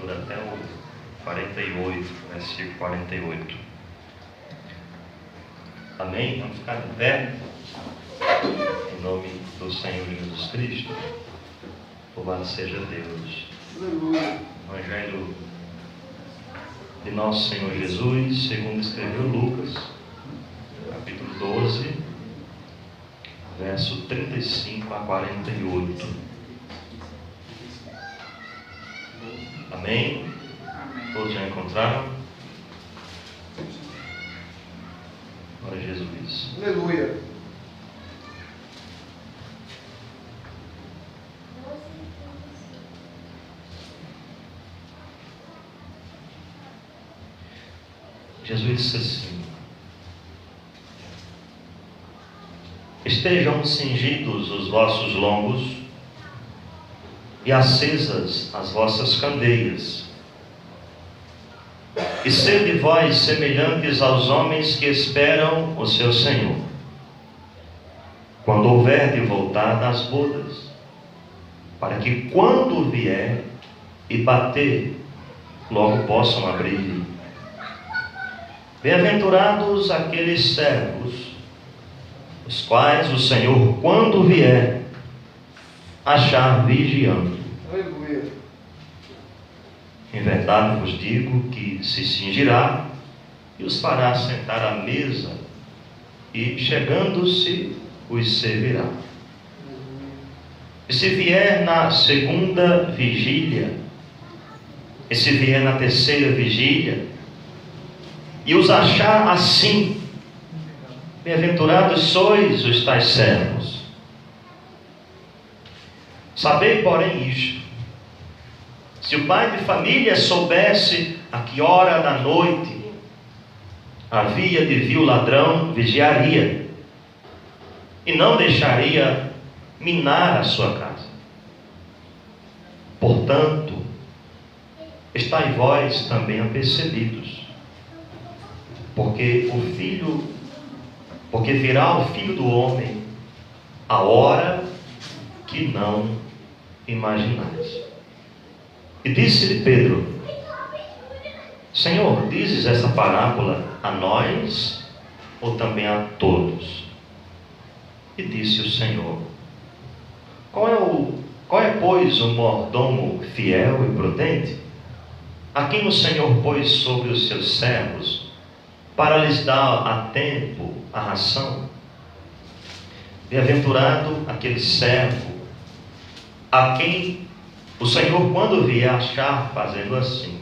leitura até o 48, versículo 48. Amém? Vamos ficar de pé, em nome do Senhor Jesus Cristo. Louvado seja Deus. Evangelho de nosso Senhor Jesus, segundo escreveu Lucas, capítulo 12, verso 35 a 48. Amém? Todos já encontraram? Glória a Jesus. Aleluia. Jesus disse assim: estejam cingidos os vossos lombos e acesas as vossas candeias, e sede vós semelhantes aos homens que esperam o seu Senhor, quando houver de voltar das bodas, para que quando vier e bater, logo possam abrir-lhe. Bem-aventurados aqueles servos, os quais o Senhor, quando vier, achar vigiando. Aleluia. Em verdade vos digo que se cingirá e os fará sentar à mesa, e chegando-se os servirá. E se vier na segunda vigília, e se vier na terceira vigília, e os achar assim, bem-aventurados sois os tais servos. Sabei, porém, isto: se o pai de família soubesse a que hora da noite havia de vir o ladrão, vigiaria, e não deixaria minar a sua casa. Portanto, estai vós também apercebidos, porque virá o Filho do Homem a hora que não imaginais. E disse-lhe Pedro: Senhor, dizes essa parábola a nós ou também a todos? E disse o Senhor: qual é, pois, o mordomo fiel e prudente, a quem o Senhor pôs sobre os seus servos, para lhes dar a tempo a ração? Bem-aventurado aquele servo a quem o Senhor, quando vier, achar fazendo assim.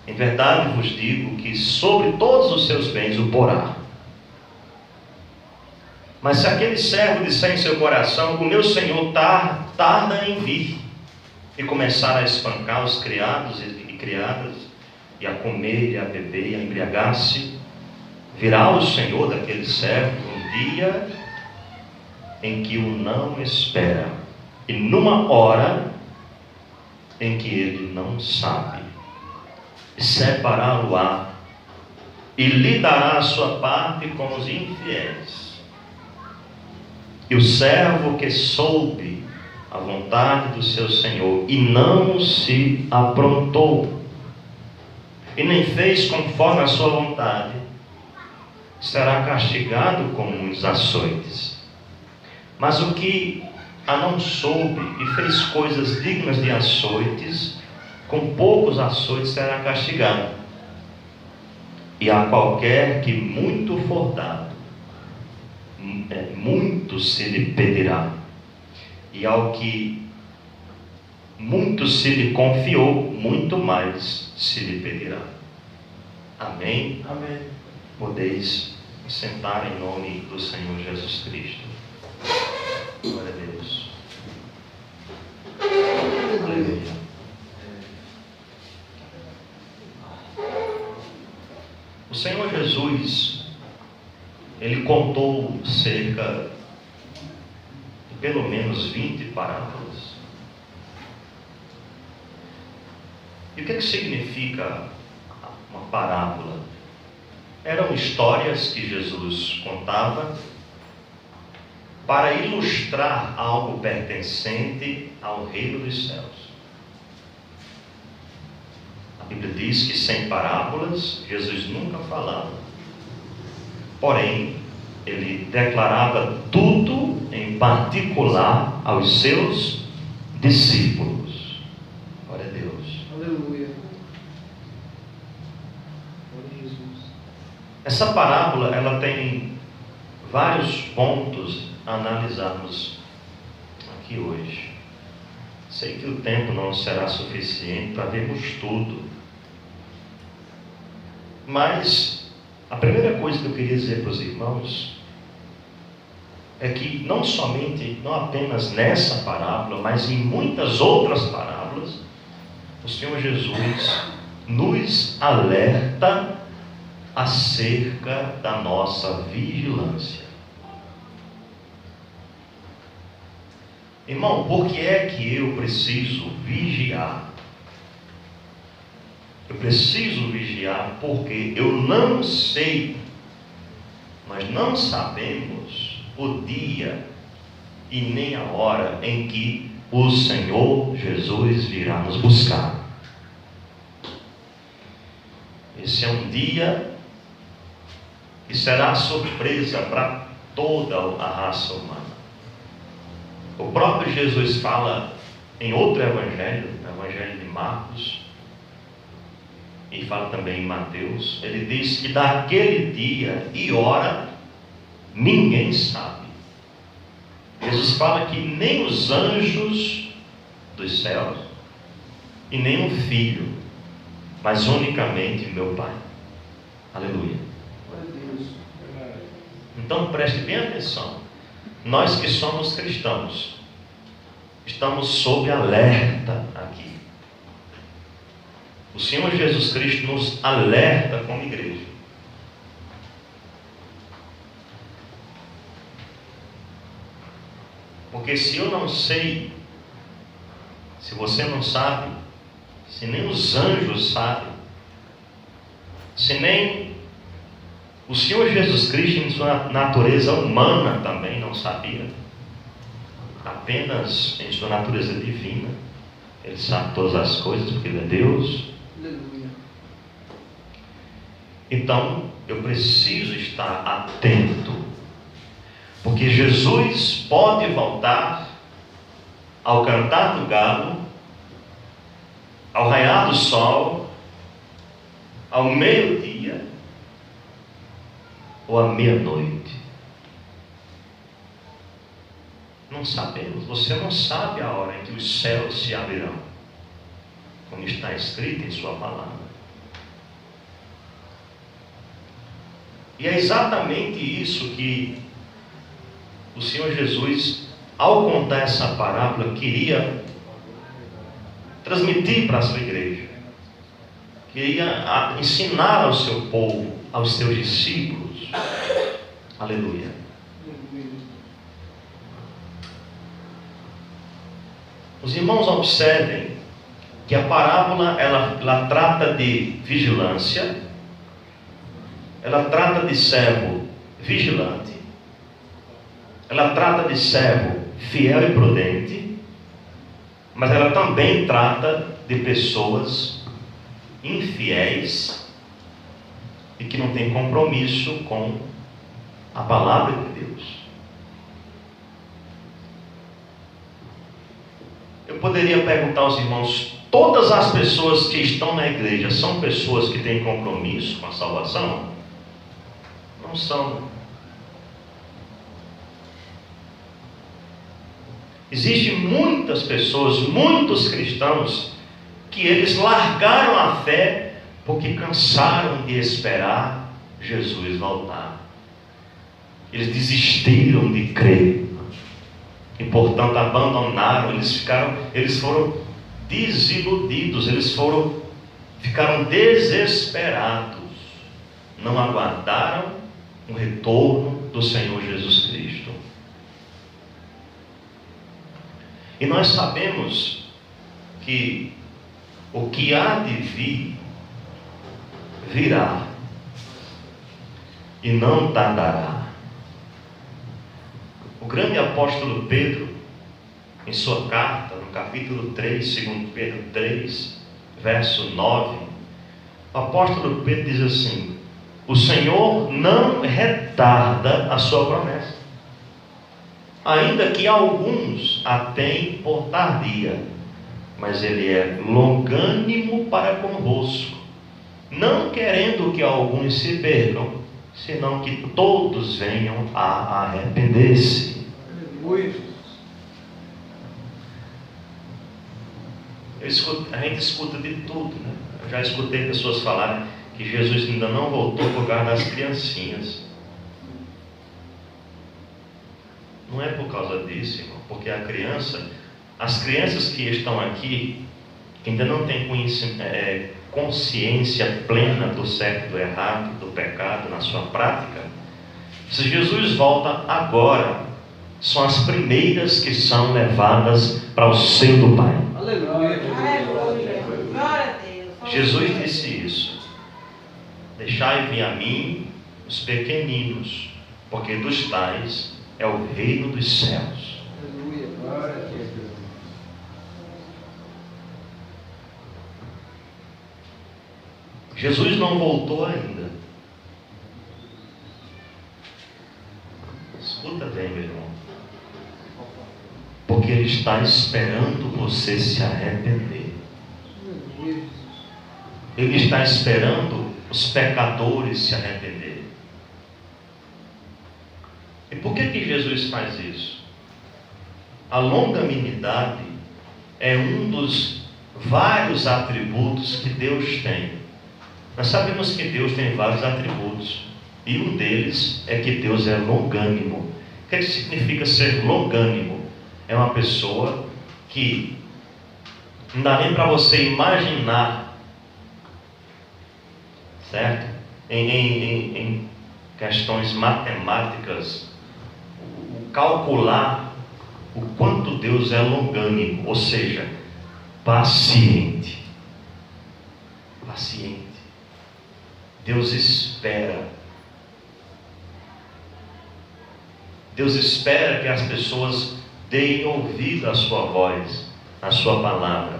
Em verdade vos digo que sobre todos os seus bens o porá. Mas se aquele servo disser em seu coração: o meu Senhor tarda em vir, e começar a espancar os criados e criadas, e a comer, e a beber, e a embriagar-se, virá o Senhor daquele servo um dia em que o não espera, e numa hora em que ele não sabe, e separá-lo-á, e lhe dará a sua parte com os infiéis. E o servo que soube a vontade do seu Senhor e não se aprontou, e nem fez conforme a sua vontade, será castigado com muitos açoites. Mas o que a não soube e fez coisas dignas de açoites, com poucos açoites será castigado. E a qualquer que muito for dado, muito se lhe pedirá. E ao que muito se lhe confiou, muito mais se lhe pedirá. Amém? Amém. Podeis sentar em nome do Senhor Jesus Cristo. Glória a Deus. Aleluia. O Senhor Jesus, Ele contou cerca de pelo menos 20 parábolas. E o que significa uma parábola? Eram histórias que Jesus contava para ilustrar algo pertencente ao reino dos céus. Bíblia diz que sem parábolas Jesus nunca falava. Porém, ele declarava tudo em particular aos seus discípulos. Glória a Deus. Aleluia. Glória a Jesus. Essa parábola, ela tem vários pontos a analisarmos aqui hoje. Sei que o tempo não será suficiente para vermos tudo. Mas a primeira coisa que eu queria dizer para os irmãos é que não apenas nessa parábola, mas em muitas outras parábolas, o Senhor Jesus nos alerta acerca da nossa vigilância. Irmão, por que é que eu preciso vigiar? Eu preciso vigiar porque eu não sei, nós não sabemos o dia e nem a hora em que o Senhor Jesus virá nos buscar. Esse é um dia que será surpresa para toda a raça humana. O próprio Jesus fala em outro evangelho, no evangelho de Marcos, e fala também em Mateus, ele diz que daquele dia e hora ninguém sabe. Jesus fala que nem os anjos dos céus e nem o Filho, mas unicamente meu Pai. Aleluia. Então preste bem atenção. Nós que somos cristãos estamos sob alerta aqui. O Senhor Jesus Cristo nos alerta como igreja. Porque se eu não sei, se você não sabe, se nem os anjos sabem, se nem o Senhor Jesus Cristo em sua natureza humana também não sabia, apenas em sua natureza divina, Ele sabe todas as coisas porque Ele é Deus. Aleluia. Então, eu preciso estar atento, porque Jesus pode voltar ao cantar do galo, ao raiar do sol, ao meio-dia ou à meia-noite. Não sabemos, você não sabe a hora em que os céus se abrirão, como está escrito em sua palavra. E é exatamente isso que o Senhor Jesus, ao contar essa parábola, queria transmitir para a sua igreja, queria ensinar ao seu povo, aos seus discípulos. Aleluia. Os irmãos observem que a parábola ela trata de vigilância, ela trata de servo vigilante, ela trata de servo fiel e prudente, mas ela também trata de pessoas infiéis e que não têm compromisso com a palavra de Deus. Eu poderia perguntar aos irmãos: todas as pessoas que estão na igreja são pessoas que têm compromisso com a salvação? Não são. Existem muitas pessoas, muitos cristãos, que eles largaram a fé porque cansaram de esperar Jesus voltar. Eles desistiram de crer e, portanto, abandonaram. Eles foram desiludidos, ficaram desesperados, não aguardaram o retorno do Senhor Jesus Cristo. E nós sabemos que o que há de vir, virá, e não tardará. O grande apóstolo Pedro, em sua carta, no capítulo 3, segundo Pedro 3, verso 9, O apóstolo Pedro diz assim: o Senhor não retarda a sua promessa, ainda que alguns a tenham por tardia, mas Ele é longânimo para convosco, não querendo que alguns se percam, senão que todos venham a arrepender-se. A gente escuta de tudo, né? Eu já escutei pessoas falarem que Jesus ainda não voltou por causa das criancinhas. Não é por causa disso, irmão, porque as crianças que estão aqui, que ainda não têm consciência plena do certo e do errado, do pecado na sua prática, se Jesus volta agora, são as primeiras que são levadas para o seio do Pai. Aleluia. Glória a Deus. Jesus disse isso: deixai vir a mim os pequeninos, porque dos tais é o reino dos céus. Aleluia. Glória a Deus. Jesus não voltou ainda. Escuta bem, meu irmão. Porque Ele está esperando você se arrepender. Ele está esperando os pecadores se arrepender. E por que Jesus faz isso? A longanimidade é um dos vários atributos que Deus tem. Nós sabemos que Deus tem vários atributos, e um deles é que Deus é longânimo. O que significa ser longânimo? É uma pessoa que não dá nem para você imaginar, certo? Em questões matemáticas, calcular o quanto Deus é longânimo, ou seja, paciente. Paciente. Deus espera. Deus espera que as pessoas deem ouvido à sua voz, à sua palavra.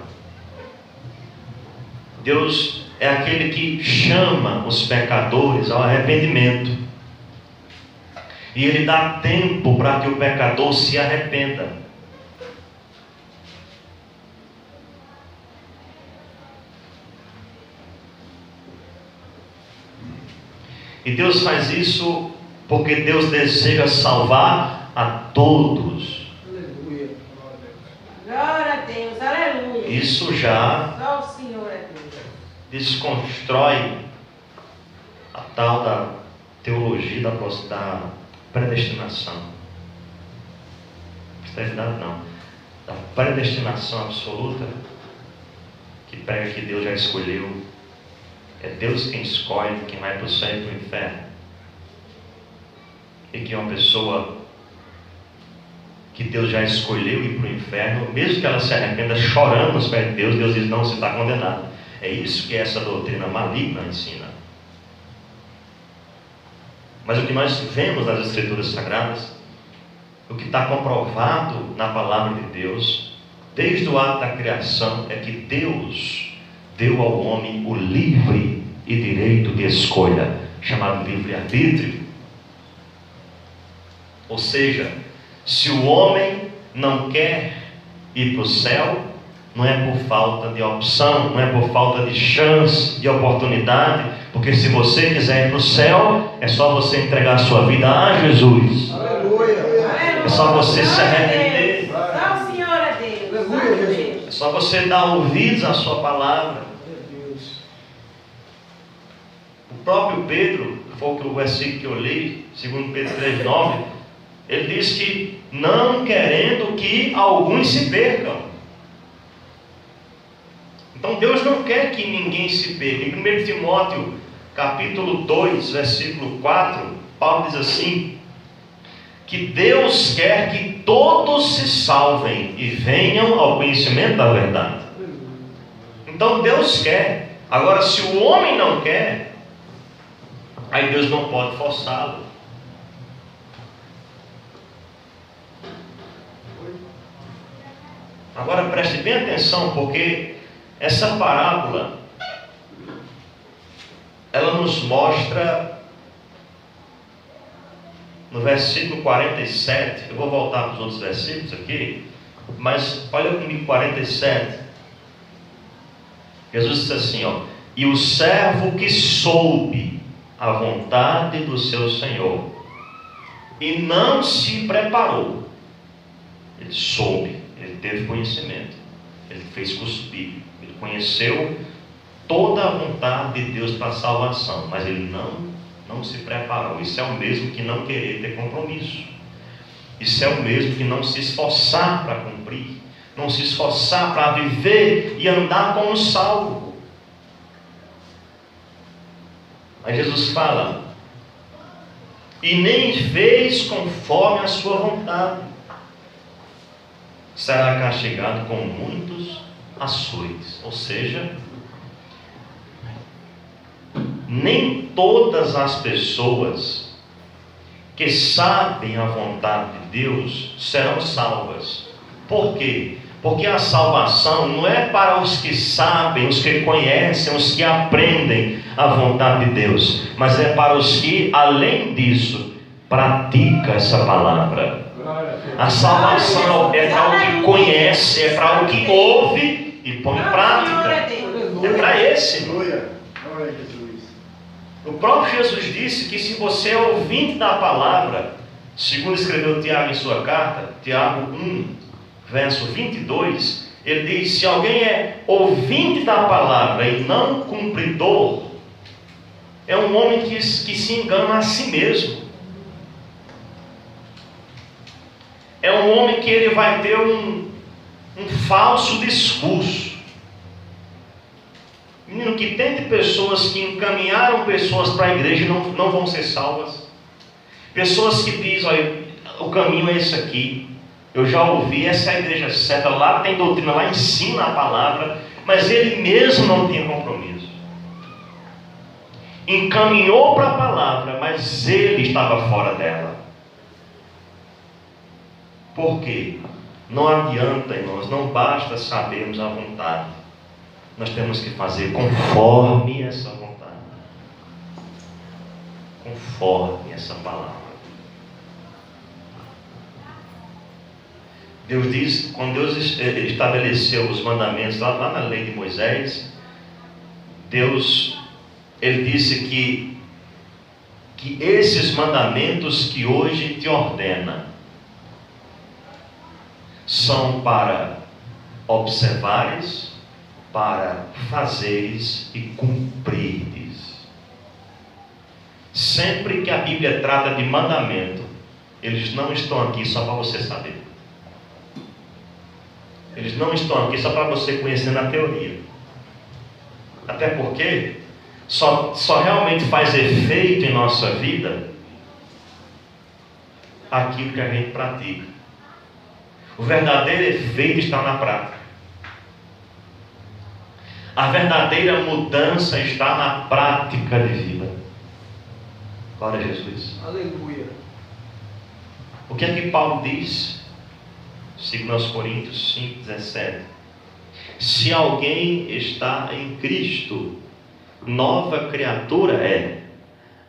Deus é aquele que chama os pecadores ao arrependimento. E Ele dá tempo para que o pecador se arrependa. E Deus faz isso porque Deus deseja salvar a todos. Aleluia. Glória a Deus. Aleluia. Isso já Só o Senhor é Deus. desconstrói a tal da teologia da predestinação. Posteridade não. Da predestinação absoluta, que prega que Deus já escolheu. É Deus quem escolhe quem vai para o céu e para o inferno. E que uma pessoa que Deus já escolheu ir para o inferno, mesmo que ela se arrependa chorando aos pés de Deus, Deus diz: não, você está condenado. É isso que essa doutrina maligna ensina. Mas o que nós vemos nas Escrituras Sagradas, o que está comprovado na palavra de Deus, desde o ato da criação, é que Deus deu ao homem o livre e direito de escolha, chamado livre-arbítrio. Ou seja, se o homem não quer ir para o céu, não é por falta de opção, não é por falta de chance, de oportunidade, porque se você quiser ir para o céu, é só você entregar a sua vida a Jesus. Aleluia. É só você se arrepender. Só o Senhor é Deus. Aleluia, Só Jesus. É só você dar ouvidos à sua palavra. O próprio Pedro, foi o versículo que eu li, 2 Pedro 3,9, ele diz que não querendo que alguns se percam. Então Deus não quer que ninguém se perca. Em 1 Timóteo capítulo 2, versículo 4, Paulo diz assim, que Deus quer que todos se salvem e venham ao conhecimento da verdade. Então Deus quer. Agora, se o homem não quer, aí Deus não pode forçá-lo. Agora preste bem atenção, porque essa parábola ela nos mostra no versículo 47, eu vou voltar para os outros versículos aqui, mas olha comigo 47. Jesus disse assim, ó: e o servo que soube a vontade do seu Senhor e não se preparou, ele soube, ele teve conhecimento, ele fez curso bíblico, ele conheceu toda a vontade de Deus para a salvação, mas ele não se preparou. Isso é o mesmo que não querer ter compromisso. Isso é o mesmo que não se esforçar para cumprir, não se esforçar para viver e andar como salvo. Mas Jesus fala: e nem fez conforme a sua vontade, será castigado com muitos açoites. Ou seja, nem todas as pessoas que sabem a vontade de Deus serão salvas. Por quê? Porque a salvação não é para os que sabem, os que conhecem, os que aprendem a vontade de Deus, mas é para os que, além disso, praticam essa palavra. A salvação é para o que conhece, é para o que ouve e põe em prática. É para esse. O próprio Jesus disse que se você é ouvinte da palavra, segundo escreveu Tiago em sua carta, Tiago 1, verso 22, ele diz: se alguém é ouvinte da palavra e não cumpridor, é um homem que se engana a si mesmo. É um homem que ele vai ter um falso discurso. Menino, que tem de pessoas que encaminharam pessoas para a igreja e não vão ser salvas. Pessoas que dizem: olha, o caminho é esse aqui, eu já ouvi, essa é a igreja certa, lá tem doutrina, lá ensina a palavra, mas ele mesmo não tinha compromisso. Encaminhou para a palavra, mas ele estava fora dela. Por quê? Não adianta, irmãos, não basta sabermos a vontade. Nós temos que fazer conforme essa vontade, conforme essa palavra. Deus diz, quando Deus estabeleceu os mandamentos lá na lei de Moisés, Ele disse que esses mandamentos que hoje te ordena são para observares, para fazeres e cumprires. Sempre que a Bíblia trata de mandamento, eles não estão aqui só para você saber. Eles não estão aqui só para você conhecer na teoria. Até porque só realmente faz efeito em nossa vida aquilo que a gente pratica. O verdadeiro efeito está na prática. A verdadeira mudança está na prática de vida. Glória a Jesus. Aleluia. O que é que Paulo diz? 2 Coríntios 5,17. Se alguém está em Cristo, nova criatura é.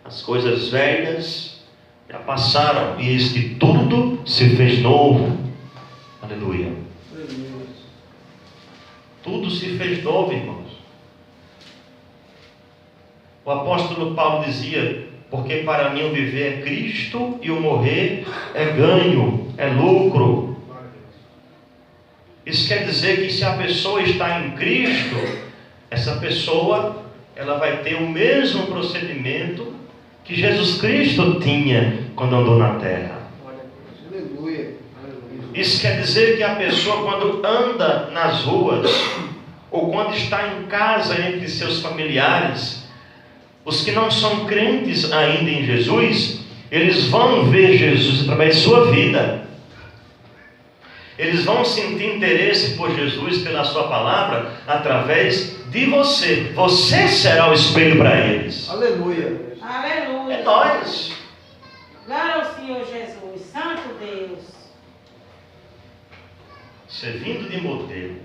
As coisas velhas já passaram, e eis que tudo se fez novo. Aleluia. Tudo se fez novo, irmãos. O apóstolo Paulo dizia: porque para mim o viver é Cristo e o morrer é ganho, é lucro. Isso quer dizer que se a pessoa está em Cristo, essa pessoa ela vai ter o mesmo procedimento que Jesus Cristo tinha quando andou na terra. Aleluia. Isso quer dizer que a pessoa, quando anda nas ruas, ou quando está em casa entre seus familiares, os que não são crentes ainda em Jesus, eles vão ver Jesus através de sua vida. Eles vão sentir interesse por Jesus, pela sua palavra, através de você. Você será o espelho para eles. Aleluia. Aleluia. É nós. Glória ao Senhor Jesus, Santo Deus. Servindo de modelo.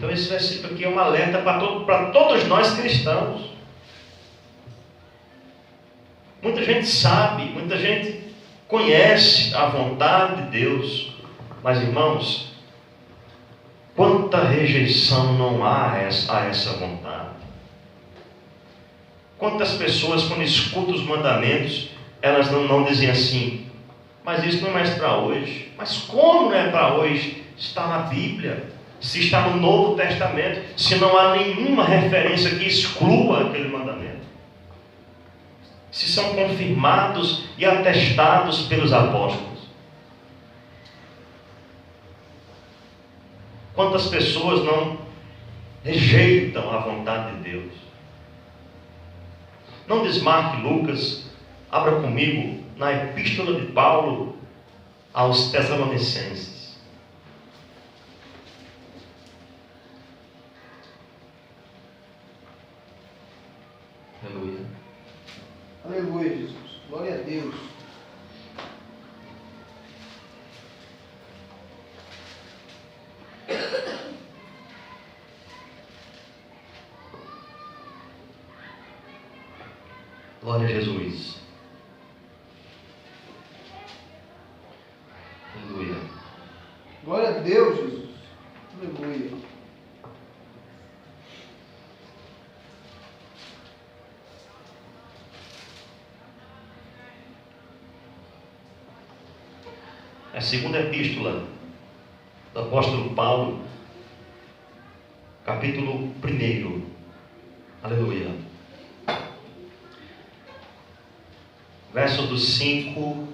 Então esse versículo aqui é um alerta para todos nós cristãos. Muita gente sabe, muita gente conhece a vontade de Deus, mas irmãos, quanta rejeição não há a essa vontade. Quantas pessoas, quando escutam os mandamentos, elas não dizem assim: mas isso não é mais para hoje. Mas como não é para hoje? Está na Bíblia, se está no Novo Testamento, se não há nenhuma referência que exclua aquele mandamento, se são confirmados e atestados pelos apóstolos. Quantas pessoas não rejeitam a vontade de Deus? Não desmarque Lucas, abra comigo na Epístola de Paulo aos Tessalonicenses. Aleluia. Aleluia, Jesus. Glória a Deus. Glória a Jesus. Aleluia. Glória a Deus, Jesus. Aleluia. É a segunda epístola do apóstolo Paulo, capítulo 1. Aleluia. Verso do 5.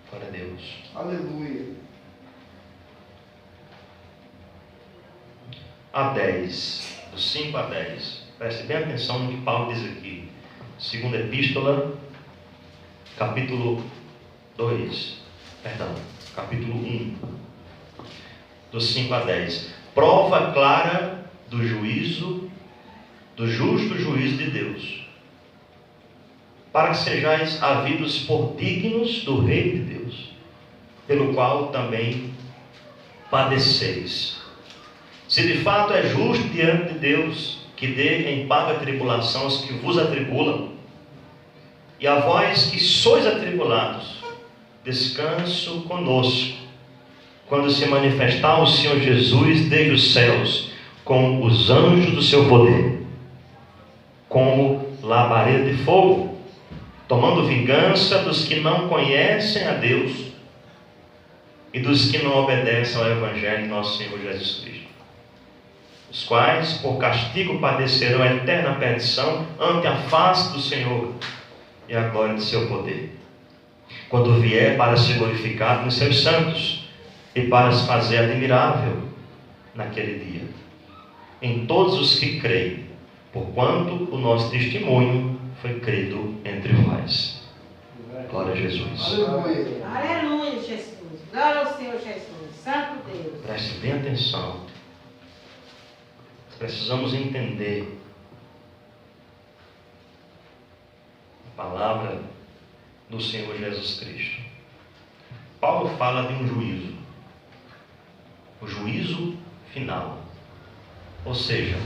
Glória a Deus. Aleluia. A 10. Do 5 a 10. Preste bem atenção no que Paulo diz aqui. Segunda epístola, capítulo 2. Perdão, capítulo 1. Do 5 a 10. Prova clara do juízo, do justo juízo de Deus, para que sejais havidos por dignos do reino de Deus, pelo qual também padeceis. Se de fato é justo diante de Deus que dê em paga tribulação aos que vos atribulam, e a vós que sois atribulados, descanso conosco, quando se manifestar o Senhor Jesus desde os céus, com os anjos do seu poder, como labareda de fogo, tomando vingança dos que não conhecem a Deus e dos que não obedecem ao Evangelho de nosso Senhor Jesus Cristo, os quais por castigo padecerão a eterna perdição ante a face do Senhor e a glória de seu poder, quando vier para se glorificar nos seus santos e para se fazer admirável naquele dia em todos os que creem, porquanto o nosso testemunho foi crido entre vós. Glória a Jesus. Aleluia. Aleluia, Jesus. Glória ao Senhor Jesus. Santo Deus. Preste bem atenção. Precisamos entender a palavra do Senhor Jesus Cristo. Paulo fala de um juízo, o juízo final. Ou seja,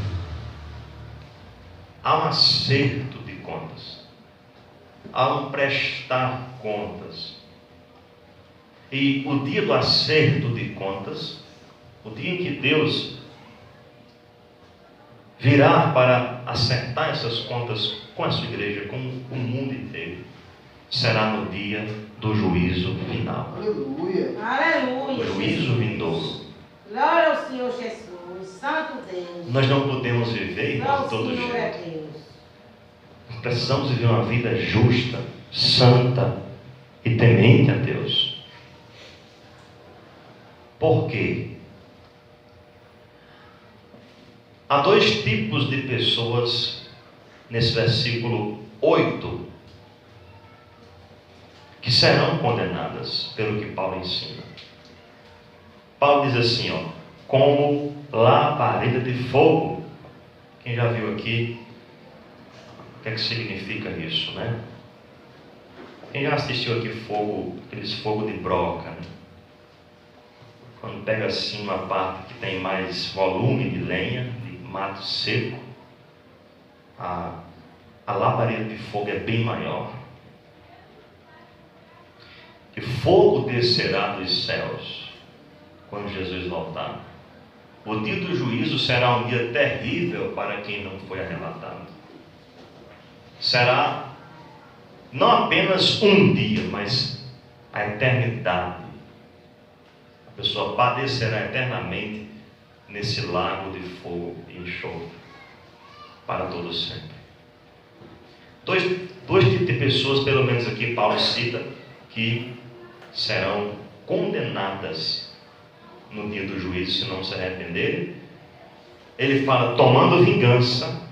há um acerto de contas, há um prestar contas. E o dia do acerto de contas, o dia em que Deus virá para acertar essas contas com a sua igreja, com o mundo inteiro, será no dia do juízo final. Aleluia. Aleluia. O juízo vindouro. Glória ao Senhor Jesus. Santo Deus. Nós não podemos viver, irmãos, de todo Senhor é jeito. Deus. Precisamos viver uma vida justa, santa e temente a Deus. Por quê? Há dois tipos de pessoas nesse versículo 8 que serão condenadas pelo que Paulo ensina. Paulo diz assim, como labareda de fogo. Quem já viu aqui o que é que significa isso, né? Quem já assistiu aqui fogo, aqueles fogo de broca, né? quando pega assim uma parte que tem mais volume de lenha, de mato seco, a labareda de fogo é bem maior. E fogo descerá dos céus quando Jesus voltar. O dia do juízo será um dia terrível para quem não foi arrebatado. Será não apenas um dia, mas a eternidade. A pessoa padecerá eternamente nesse lago de fogo e enxofre para todo sempre. Dois tipos de pessoas, pelo menos aqui Paulo cita, que serão condenadas no dia do juízo se não se arrependerem. Ele fala tomando vingança.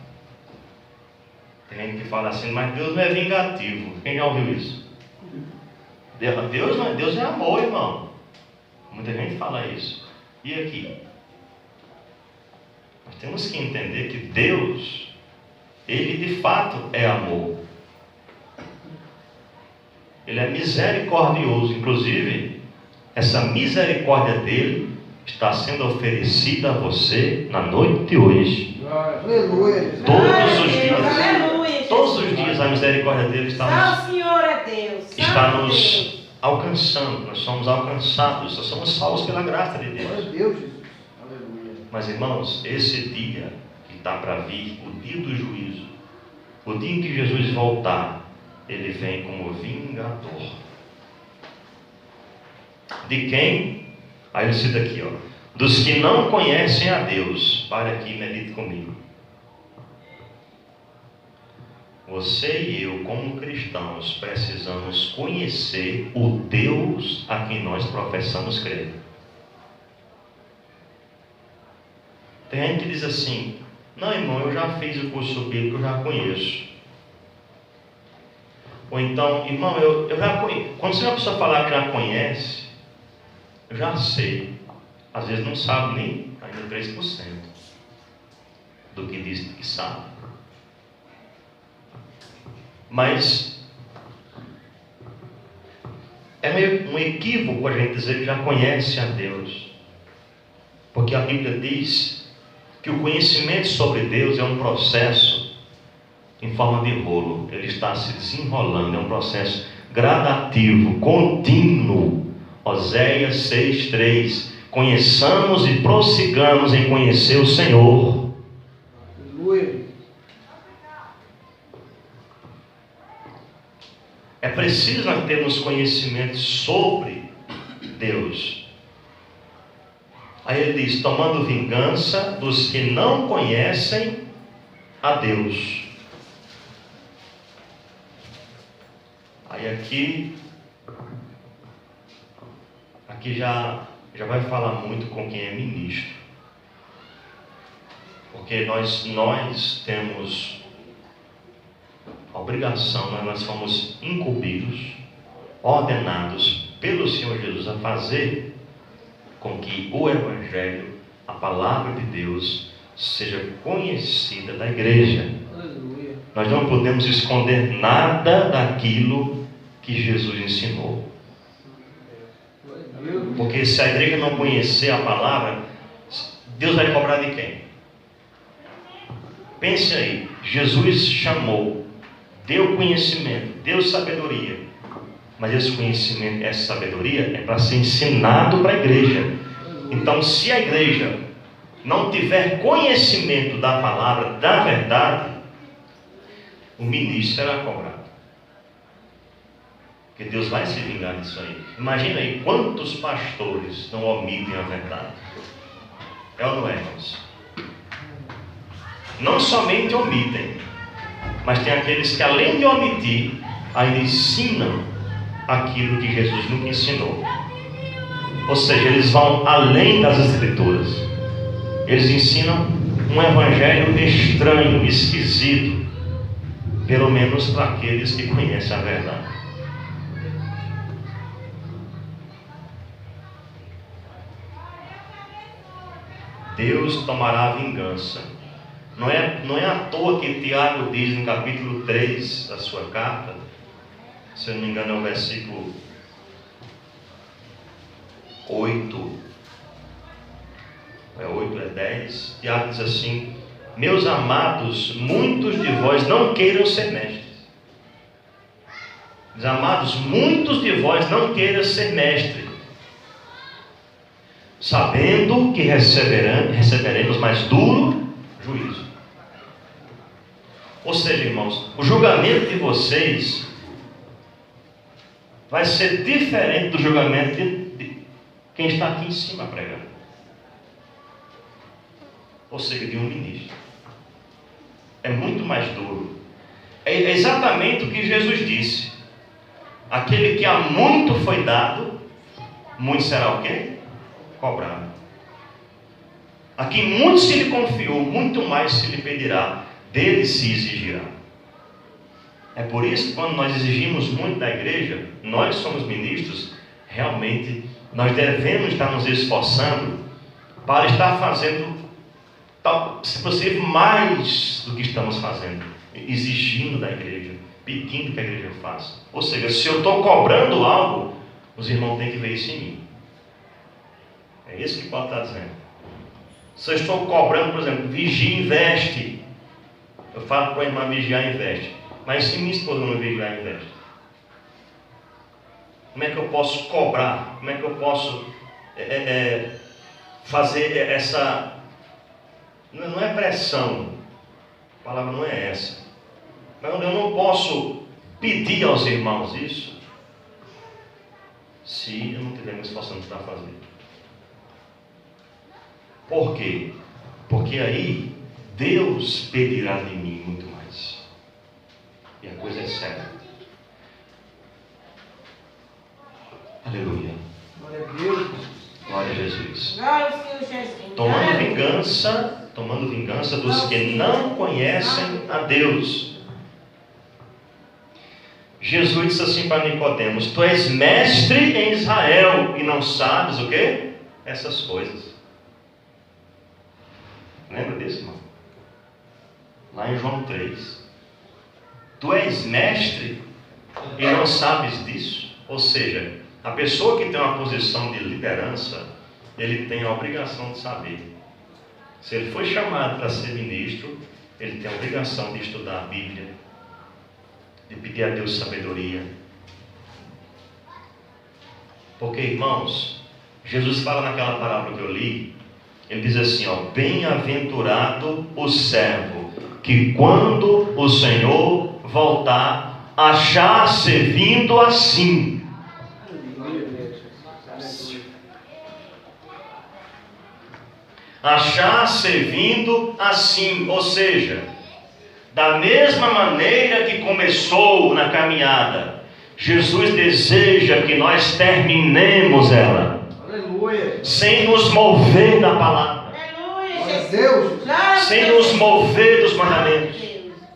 Tem gente que fala assim, mas Deus não é vingativo. Quem já ouviu isso? Deus é amor, irmão. Muita gente fala isso. E aqui? Nós temos que entender que Deus, Ele de fato é amor. Ele é misericordioso. Inclusive, essa misericórdia dele está sendo oferecida a você na noite de hoje. Aleluia. Todos os dias a misericórdia dele está nos alcançando. Nós somos alcançados, nós somos salvos pela graça de Glória a Deus. Deus, Jesus. Aleluia. Mas irmãos, esse dia que está para vir, o dia do juízo, o dia em que Jesus voltar, ele vem como vingador. De quem? Aí ele cita aqui, ó, dos que não conhecem a Deus. Pare aqui e medite comigo. Você e eu, como cristãos, precisamos conhecer o Deus a quem nós professamos crer. Tem gente que diz assim, não, irmão, eu já fiz o curso bíblico, eu já conheço. Ou então, irmão, eu já conheço. Quando você uma pessoa falar que já conhece, eu já sei. Às vezes não sabe nem ainda 3% do que diz que sabe. Mas é meio um equívoco a gente dizer que já conhece a Deus. Porque a Bíblia diz que o conhecimento sobre Deus é um processo em forma de rolo. Ele está se desenrolando, é um processo gradativo, contínuo. Oséias 6:3. Conheçamos e prossigamos em conhecer o Senhor. Aleluia. É preciso nós termos conhecimento sobre Deus. Aí ele diz, tomando vingança dos que não conhecem a Deus. Aí aqui já vai falar muito com quem é ministro. Porque nós temos a obrigação, nós fomos incumbidos, ordenados pelo Senhor Jesus a fazer com que o Evangelho, a palavra de Deus, seja conhecida da igreja. Aleluia. Nós não podemos esconder nada daquilo que Jesus ensinou. Porque se a igreja não conhecer a palavra, Deus vai cobrar de quem? Pense aí, Jesus chamou, deu conhecimento, deu sabedoria. Mas esse conhecimento, essa sabedoria é para ser ensinado para a igreja. Então, se a igreja não tiver conhecimento da palavra, da verdade, o ministro será cobrado. Porque Deus vai se vingar disso aí. Imagina aí quantos pastores não omitem a verdade. É ou não é, irmãos? Não somente omitem, mas tem aqueles que, além de omitir, ainda ensinam aquilo que Jesus nunca ensinou. Ou seja, eles vão além das Escrituras. Eles ensinam um evangelho estranho, esquisito, pelo menos para aqueles que conhecem a verdade. Deus tomará vingança. Não é à toa que Tiago diz no capítulo 3 da sua carta, se eu não me engano é o versículo 8, é 8, é 10, Tiago diz assim: meus amados, muitos de vós não queiram ser mestres. Diz, amados, muitos de vós não queiram ser mestre, sabendo que receberemos mais duro juízo. Ou seja, irmãos, o julgamento de vocês vai ser diferente do julgamento de quem está aqui em cima pregando. Ou seja, de um ministro. É muito mais duro. É exatamente o que Jesus disse: aquele que há muito foi dado, muito será o quê? Cobrado. A quem muito se lhe confiou, muito mais se lhe pedirá, dele se exigirá. É por isso que quando nós exigimos muito da igreja, nós somos ministros, realmente nós devemos estar nos esforçando para estar fazendo, se possível, mais do que estamos fazendo, exigindo da igreja, pedindo que a igreja faça. Ou seja, se eu estou cobrando algo, os irmãos têm que ver isso em mim. É isso que Paulo está dizendo. Se eu estou cobrando, por exemplo, vigia e investe, eu falo para a irmã vigiar e investe. Mas se minha esposa não vigiar e investe, como é que eu posso cobrar? Como é que eu posso fazer essa... Não é pressão, a palavra não é essa. Mas eu não posso pedir aos irmãos isso se eu não estiver me esforçando para fazer. Por quê? Porque aí Deus pedirá de mim muito mais. E a coisa é séria. Aleluia. Glória a Deus. Glória a Jesus. Glória ao Senhor Jesus. Tomando vingança dos que não conhecem a Deus. Jesus disse assim para Nicodemos: tu és mestre em Israel e não sabes o quê? Essas coisas. Lembra disso, irmão? Lá em João 3. Tu és mestre e não sabes disso? Ou seja, a pessoa que tem uma posição de liderança, ele tem a obrigação de saber. Se ele foi chamado para ser ministro, ele tem a obrigação de estudar a Bíblia, de pedir a Deus sabedoria. Porque, irmãos, Jesus fala naquela palavra que eu li, ele diz assim, ó: bem-aventurado o servo, que quando o Senhor voltar, achar servindo assim. Achar servindo assim, ou seja, da mesma maneira que começou na caminhada, Jesus deseja que nós terminemos ela. Aleluia. Sem nos mover da palavra. Aleluia, Glória a Jesus. Deus. Glória Sem a Deus. nos mover dos mandamentos.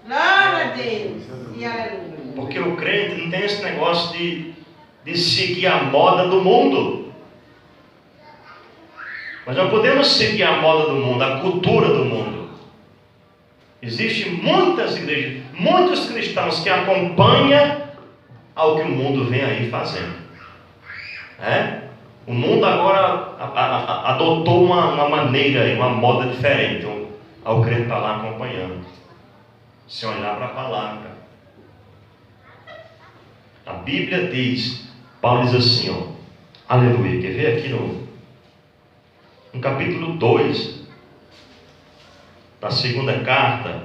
Glória a Deus. E aleluia. Porque o crente não tem esse negócio de seguir a moda do mundo. Nós não podemos seguir a moda do mundo, a cultura do mundo. Existem muitas igrejas, muitos cristãos que acompanham ao que o mundo vem aí fazendo. O mundo agora adotou uma maneira, uma moda diferente. Ao crente estar lá acompanhando, sem olhar para a palavra. A Bíblia diz, Paulo diz assim, ó, aleluia, quer ver aqui no capítulo 2 da segunda carta,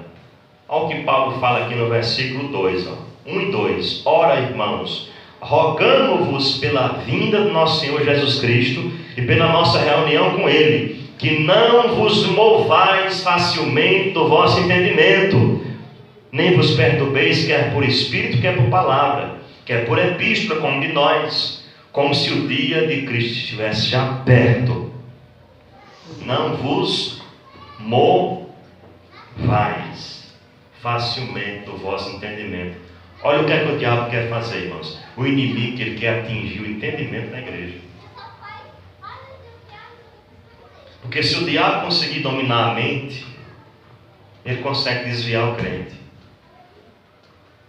olha o que Paulo fala aqui no versículo 2, 1 e 2. Ora, irmãos, rogamo-vos pela vinda do nosso Senhor Jesus Cristo e pela nossa reunião com Ele, que não vos movais facilmente do vosso entendimento, nem vos perturbeis, quer por espírito, quer por palavra, quer por epístola, como de nós, como se o dia de Cristo estivesse já perto. Não vos movais facilmente do vosso entendimento. Olha o que é que o diabo quer fazer, irmãos. O inimigo, ele quer atingir o entendimento da igreja. Porque se o diabo conseguir dominar a mente, ele consegue desviar o crente.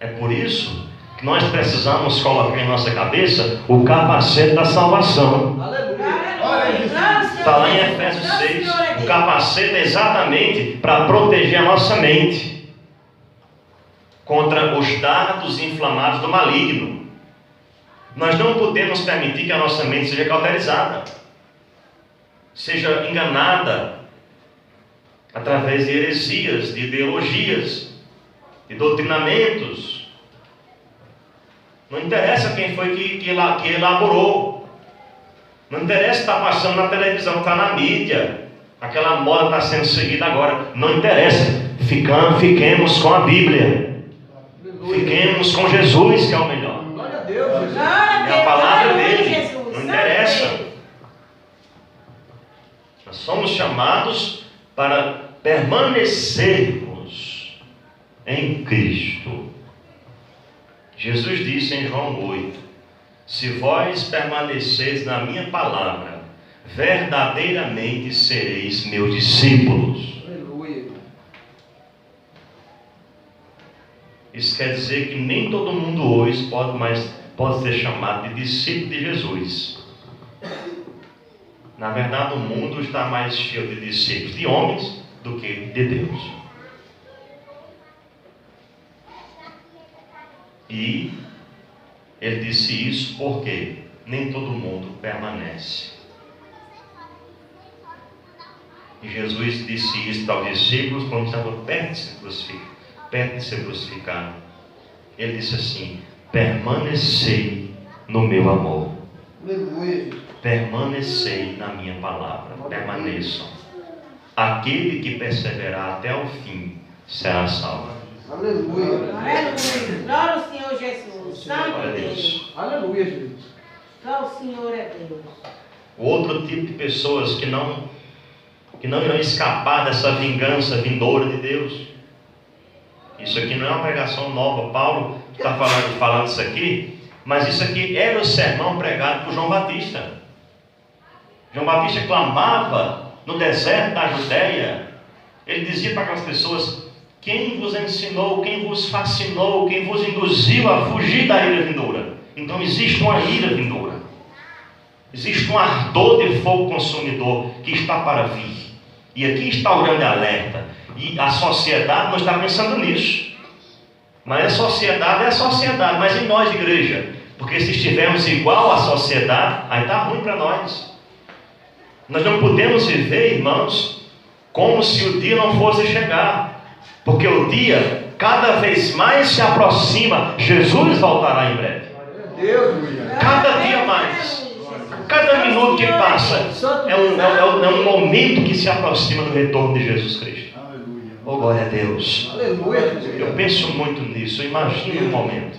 É por isso que nós precisamos colocar em nossa cabeça o capacete da salvação. Aleluia. Aleluia. Está lá em Efésios 6. O capacete é exatamente para proteger a nossa mente contra os dardos inflamados do maligno. Nós não podemos permitir que a nossa mente seja cauterizada, seja enganada através de heresias, de ideologias, de doutrinamentos. Não interessa quem foi que elaborou. Não interessa se está passando na televisão, está na mídia. Aquela moda está sendo seguida agora. Não interessa. Fiquemos com a Bíblia. Fiquemos com Jesus, que é o melhor. Glória a Deus, Jesus. É a palavra dele. Não interessa. Nós somos chamados para permanecermos em Cristo. Jesus disse em João 8: se vós permaneceis na minha palavra, verdadeiramente sereis meus discípulos. Aleluia. Isso quer dizer que nem todo mundo hoje pode ser chamado de discípulo de Jesus. Na verdade, o mundo está mais cheio de discípulos de homens do que de Deus. E ele disse isso porque nem todo mundo permanece. E Jesus disse isso para os discípulos quando estava perto de ser crucificado. Ele disse assim: permanecei no meu amor. Aleluia. Permanecei na minha palavra. Permaneçam. Aquele que perseverar até o fim será salvo. Aleluia. Aleluia. Glória ao Senhor Jesus. Santo Glória a Deus. Deus. Aleluia, Jesus. Só o Senhor é Deus. O outro tipo de pessoas que não irão escapar dessa vingança vindoura de Deus. Isso aqui não é uma pregação nova. Paulo está falando isso aqui, mas isso aqui era o sermão pregado por João Batista. João Batista clamava no deserto da Judéia. Ele dizia para aquelas pessoas: quem vos ensinou, quem vos fascinou, quem vos induziu a fugir da ira vindoura? Então existe uma ira vindoura. Existe um ardor de fogo consumidor que está para vir. E aqui está o grande alerta. E a sociedade não está pensando nisso. Mas a sociedade é a sociedade. Mas e nós, igreja? Porque se estivermos igual à sociedade, aí está ruim para nós. Nós não podemos viver, irmãos, como se o dia não fosse chegar. Porque o dia cada vez mais se aproxima. Jesus voltará em breve. Deus, Cada dia mais. Cada minuto que passa é um momento que se aproxima do retorno de Jesus Cristo. Aleluia. Oh, glória a Deus. Aleluia, Jesus. Eu penso muito nisso. Eu imagino um momento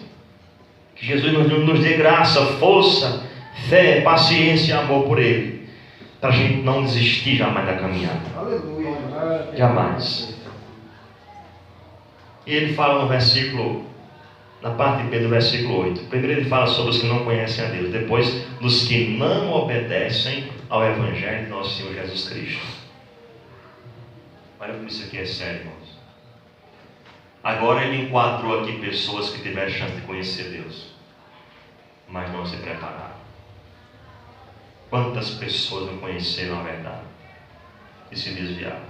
que Jesus nos dê graça, força, fé, paciência e amor por Ele, para a gente não desistir jamais da caminhada. Aleluia. Jamais. E ele fala no versículo, na parte B do versículo 8. Primeiro ele fala sobre os que não conhecem a Deus. Depois, dos que não obedecem ao Evangelho de nosso Senhor Jesus Cristo. Olha como isso aqui é sério, irmãos. Agora ele enquadrou aqui pessoas que tiveram chance de conhecer Deus, mas não se prepararam. Quantas pessoas não conheceram a verdade e se desviaram?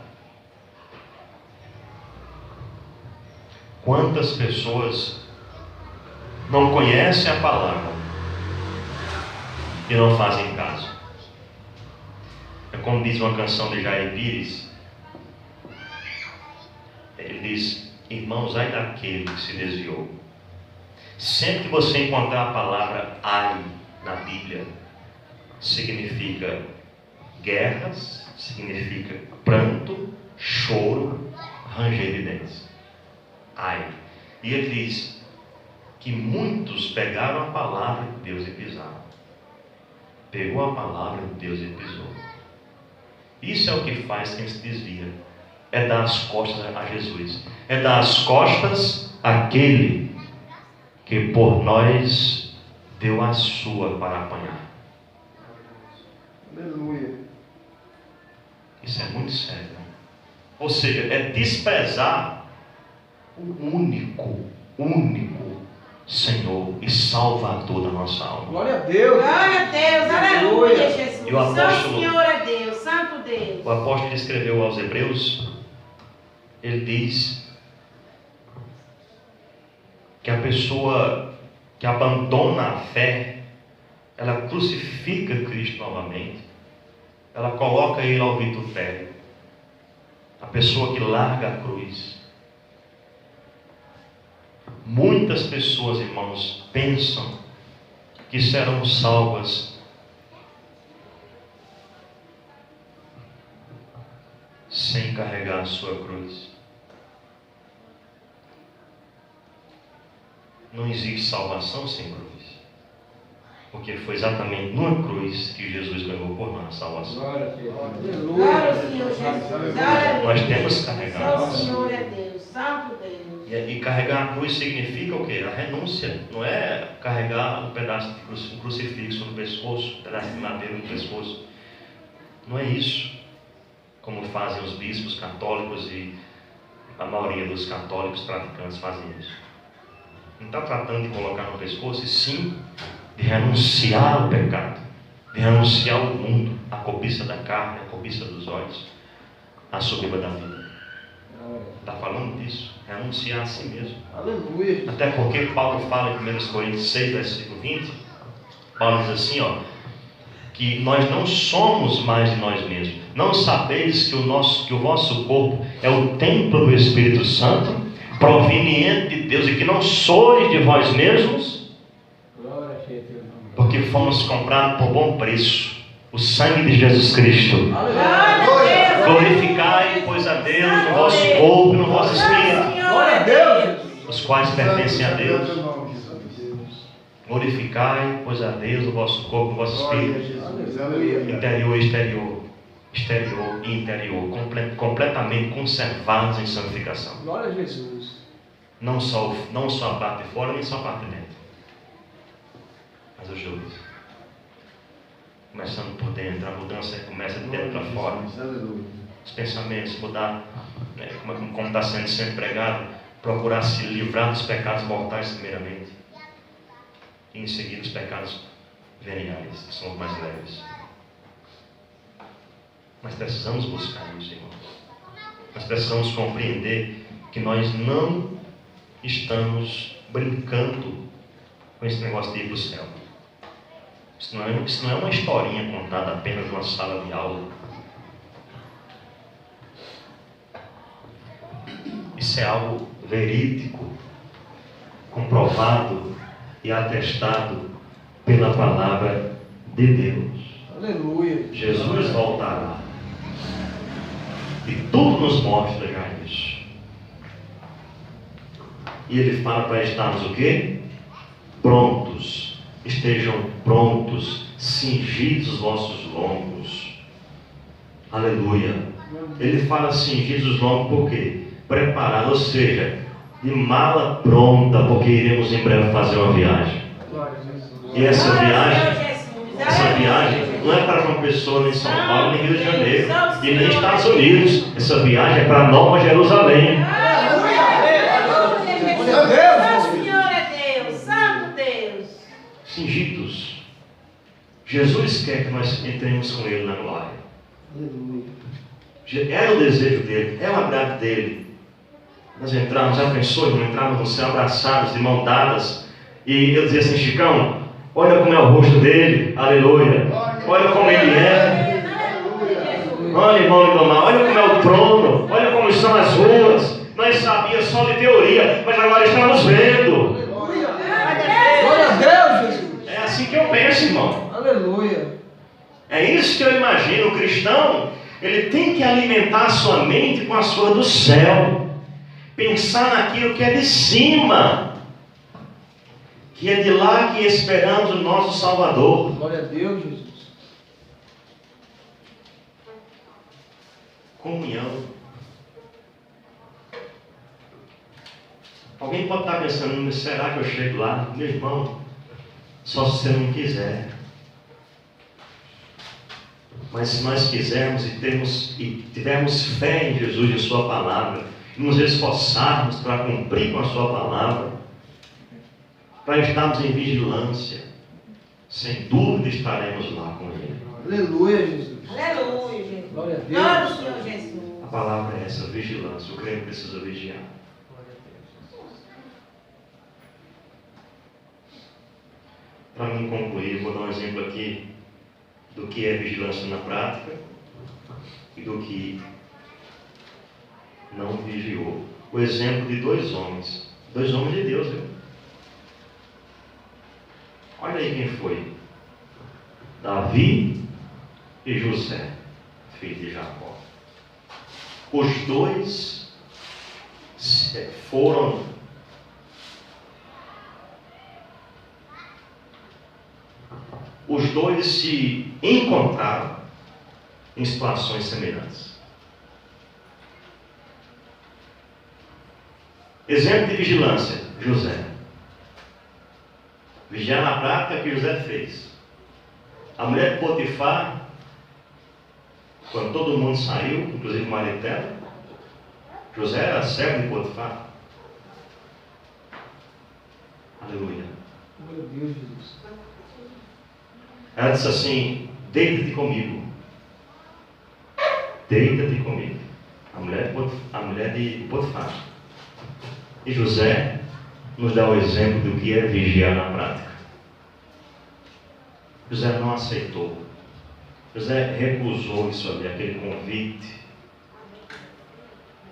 Quantas pessoas não conhecem a palavra e não fazem caso? É como diz uma canção de Jair Pires. Ele diz: irmãos, ai daquele que se desviou. Sempre que você encontrar a palavra ai na Bíblia, significa guerras, significa pranto, choro, ranger de dentes. Ai. E ele diz que muitos pegaram a palavra de Deus e pisaram. Pegou a palavra de Deus e pisou. Isso é o que faz quem se desvia. É dar as costas a Jesus. É dar as costas àquele que por nós deu a sua para apanhar. Aleluia. Isso é muito sério, né? Ou seja, é desprezar o único Senhor e Salvador da nossa alma. Glória a Deus. Glória a Deus, aleluia. Aleluia, Jesus. E o apóstolo- Só o Senhor é Deus, Santo Deus. O apóstolo escreveu aos Hebreus, ele diz que a pessoa que abandona a fé, ela crucifica Cristo novamente, ela coloca ele ao vitupério. A pessoa que larga a cruz. Muitas pessoas, irmãos, pensam que serão salvas sem carregar a sua cruz. Não existe salvação sem cruz. Porque foi exatamente numa cruz que Jesus ganhou por nós a salvação. Glória a Deus. Glória ao Senhor Jesus. Aleluia. Nós temos que carregar. Só o Senhor é Deus, Santo Deus. E carregar a cruz significa o quê? A renúncia. Não é carregar um pedaço de um crucifixo no pescoço, um pedaço de madeira no pescoço. Não é isso. Como fazem os bispos católicos e a maioria dos católicos praticantes fazem isso. Não está tratando de colocar no pescoço, e sim de renunciar ao pecado, de renunciar ao mundo, à cobiça da carne, à cobiça dos olhos, à soberba da vida. Está falando disso, renunciar a si mesmo. Aleluia. Até porque Paulo fala em 1 Coríntios 6, versículo 20, Paulo diz assim, que nós não somos mais de nós mesmos. Não sabeis que o vosso corpo é o templo do Espírito Santo, proveniente de Deus, e que não sois de vós mesmos, porque fomos comprados por bom preço, o sangue de Jesus Cristo. Aleluia. Glorificai, pois, a Deus no vosso corpo e no vosso espírito, Glória a Deus. os quais pertencem a Deus. Glorificai, pois, a Deus o vosso corpo e o vosso espírito, interior e exterior, exterior e interior, completamente conservados em santificação. Glória a Jesus. Não só a parte de fora, nem só a parte de dentro, mas os dois. Começando por dentro, a mudança começa de dentro para fora. Os pensamentos, mudar, né, como está sendo sempre pregado, procurar se livrar dos pecados mortais primeiramente, e em seguida os pecados veniais, que são os mais leves. Mas precisamos buscar isso, irmãos. Nós precisamos compreender que nós não estamos brincando com esse negócio de ir para o céu. Isso não é uma historinha contada apenas numa sala de aula. Isso é algo verídico, comprovado e atestado pela palavra de Deus. Aleluia. Jesus voltará. E tudo nos mostra já isso. E ele fala para estarmos o quê? Prontos. Estejam prontos, cingidos os vossos lombos. Aleluia. Ele fala cingidos os lombos por quê? Preparado, ou seja, de mala pronta, porque iremos em breve fazer uma viagem. E essa viagem não é para uma pessoa nem São Paulo, nem Rio de Janeiro, e nem Estados Unidos. Essa viagem é para Nova Jerusalém. Cingidos. Jesus quer que nós entremos com Ele na glória. Era o desejo dele, é o agrado dele. Nós entramos, já pensou, irmão, entrarmos no céu abraçados, de mão dadas, e eu dizia assim, Chicão, olha como é o rosto dele, aleluia, olha como ele é. Olha, irmão Lindomar, olha como é o trono, olha como são as ruas. Nós sabíamos só de teoria, mas agora estamos vendo. Glória a Deus, Jesus. É assim que eu penso, irmão. Aleluia. É isso que eu imagino. O cristão, ele tem que alimentar a sua mente com as coisas do céu. Pensar naquilo que é de cima. Que é de lá que esperamos o nosso Salvador. Glória a Deus, Jesus. Comunhão. Alguém pode estar pensando, será que eu chego lá? Meu irmão, só se você não quiser. Mas se nós quisermos e tivermos fé em Jesus e em sua palavra, e nos esforçarmos para cumprir com a sua palavra, para estarmos em vigilância, sem dúvida estaremos lá com Ele. Aleluia, Jesus. Aleluia, Jesus. Glória a Glória ao Deus. Senhor Jesus. A palavra é essa, vigilância. O crente precisa vigiar. Para mim concluir, vou dar um exemplo aqui do que é vigilância na prática e do que não vigiou. O exemplo de dois homens de Deus, viu? Olha aí quem foi: Davi e José, filho de Jacó. Os dois foram se encontraram em situações semelhantes. Exemplo de vigilância: José. Vigiar na prática que José fez. A mulher de Potifar, quando todo mundo saiu, inclusive o marido dela, José era servo de Potifar. Aleluia. Glória a Deus, Jesus. Ela disse assim: deita-te comigo. Deita-te comigo. A mulher de Potifar. E José nos dá o exemplo do que é vigiar na prática. José não aceitou. José recusou isso ali, aquele convite.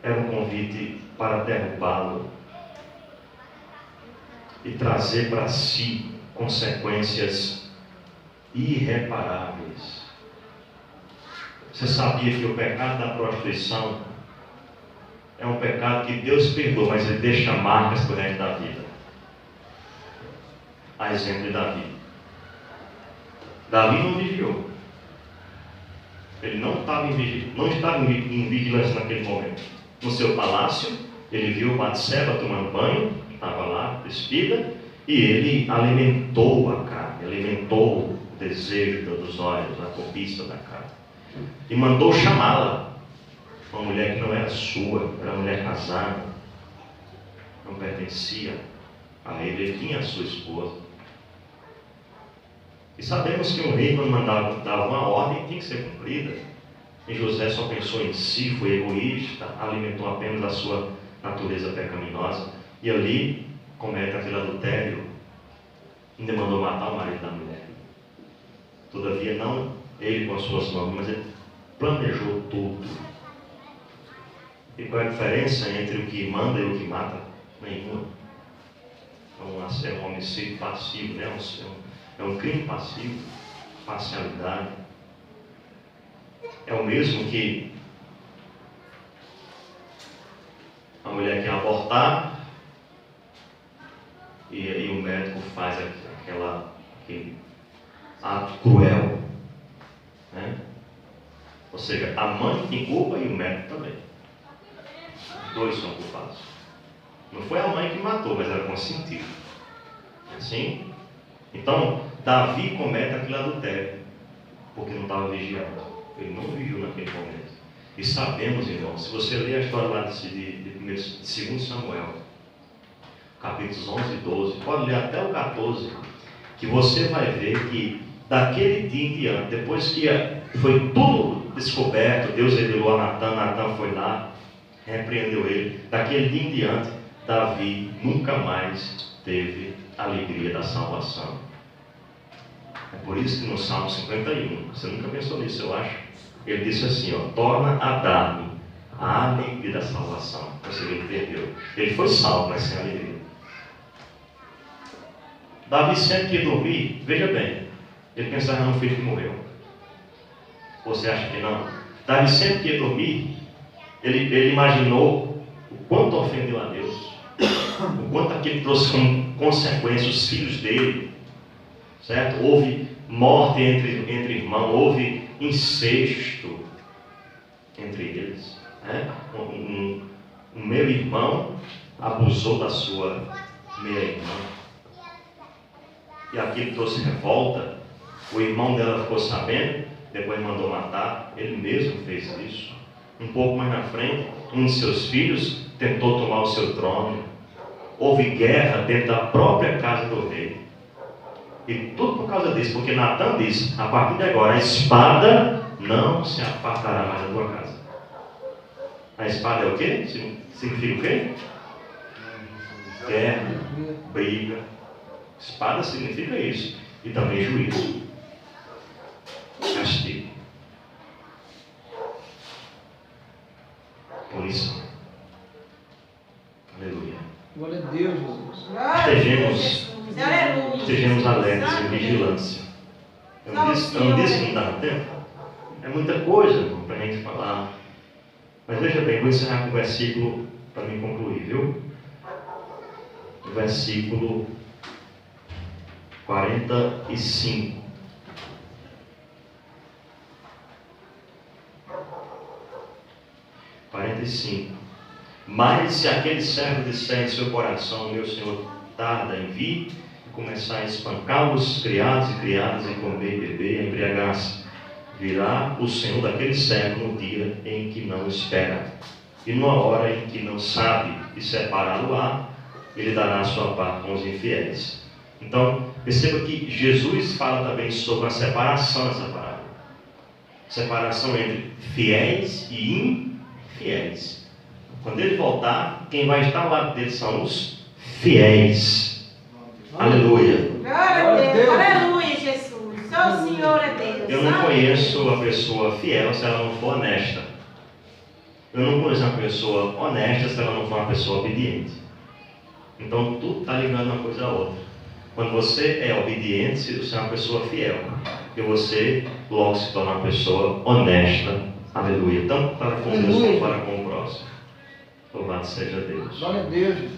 Era um convite para derrubá-lo e trazer para si consequências irreparáveis. Você sabia que o pecado da prostituição é um pecado que Deus perdoa, mas ele deixa marcas por resto da vida? A exemplo de Davi. Davi não vigiou. Ele não estava em vigilância naquele momento. No seu palácio, ele viu Batseba tomando banho, estava lá, despida, e ele alimentou a carne, alimentou o desejo dos olhos, a cobiça da carne. E mandou chamá-la. Uma mulher que não era sua, era uma mulher casada, não pertencia a ele, ele tinha a sua esposa. E sabemos que um rei, quando dava uma ordem, tinha que ser cumprida. E José só pensou em si, foi egoísta, alimentou apenas a sua natureza pecaminosa, e ali comete aquele adultério, ainda mandou matar o marido da mulher. Todavia, não ele com as suas mãos, mas ele planejou tudo. E qual é a diferença entre o que manda e o que mata? Nenhuma. É um homicídio passivo, né? É um crime passivo, parcialidade. É o mesmo que a mulher quer abortar e aí o médico faz aquele ato cruel, né? Ou seja, a mãe tem culpa e o médico também. Os dois são culpados. Não foi a mãe que matou, mas era consentido. Assim? Então, Davi comete aquele adultério, porque não estava vigiando. Ele não vigiou naquele momento. E sabemos, irmãos, se você ler a história lá de 2 Samuel, capítulos 11 e 12, pode ler até o 14, que você vai ver que daquele dia em diante, depois que foi tudo descoberto, Deus revelou a Natan foi lá, repreendeu ele. Daquele dia em diante, Davi nunca mais teve a alegria da salvação. É por isso que no Salmo 51, você nunca pensou nisso, eu acho, ele disse assim, torna a dar-me a alegria da salvação. Você vê que perdeu. Ele foi salvo, mas sem alegria. Davi sempre que ia dormir, veja bem, ele pensava no filho que morreu. Você acha que não? Davi sempre que ia dormir, ele imaginou o quanto ofendeu a Deus, o quanto aquilo trouxe como consequência os filhos dele, certo? Houve morte entre irmãos, houve incesto entre eles, né? O meu irmão abusou da sua meia-irmã, e aquilo trouxe revolta. O irmão dela ficou sabendo, depois mandou matar. Ele mesmo fez isso. Um pouco mais na frente, um de seus filhos tentou tomar o seu trono. Houve guerra dentro da própria casa do rei. E tudo por causa disso, porque Natan disse, a partir de agora, a espada não se apartará mais da tua casa. A espada é o quê? Significa o quê? Guerra, briga. Espada significa isso. E também juízo. Castigo. Punição. Aleluia. Glória a Deus, Jesus. Estejamos alertas em vigilância. Eu não disse que não dava tempo. É muita coisa para a gente falar. Mas veja bem, vou encerrar com o versículo para me concluir, viu? O versículo 45. Mas se aquele servo disser em seu coração, meu Senhor tarda em vir, e começar a espancar os criados e criadas, e comer e beber, a embriagar-se, virá o Senhor daquele servo no dia em que não espera, e numa hora em que não sabe, e separá-lo-á, ele dará a sua parte com os infiéis. Então, perceba que Jesus fala também sobre a separação nessa parábola. Separação entre fiéis e infiéis. Quando ele voltar, quem vai estar ao lado dele são os fiéis. Aleluia. Glória a Deus. Aleluia, Jesus. Só o Senhor é Deus. Eu não conheço a pessoa fiel se ela não for honesta. Eu não conheço uma pessoa honesta se ela não for uma pessoa obediente. Então, tudo está ligando uma coisa à outra. Quando você é obediente, você é uma pessoa fiel. E você logo se torna uma pessoa honesta. Aleluia. Tanto para com Deus como para com o próximo. Louvado seja Deus. Glória a Deus.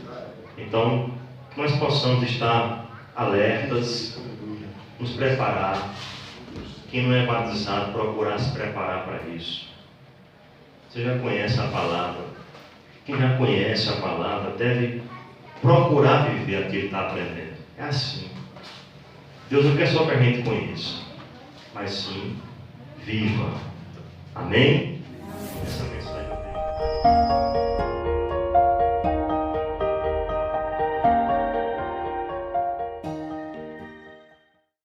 Então, que nós possamos estar alertas, nos preparar. Quem não é batizado, procurar se preparar para isso. Você já conhece a palavra. Quem já conhece a palavra deve procurar viver aquilo que está aprendendo. É assim. Deus não quer só que a gente conheça, mas sim viva. Amém?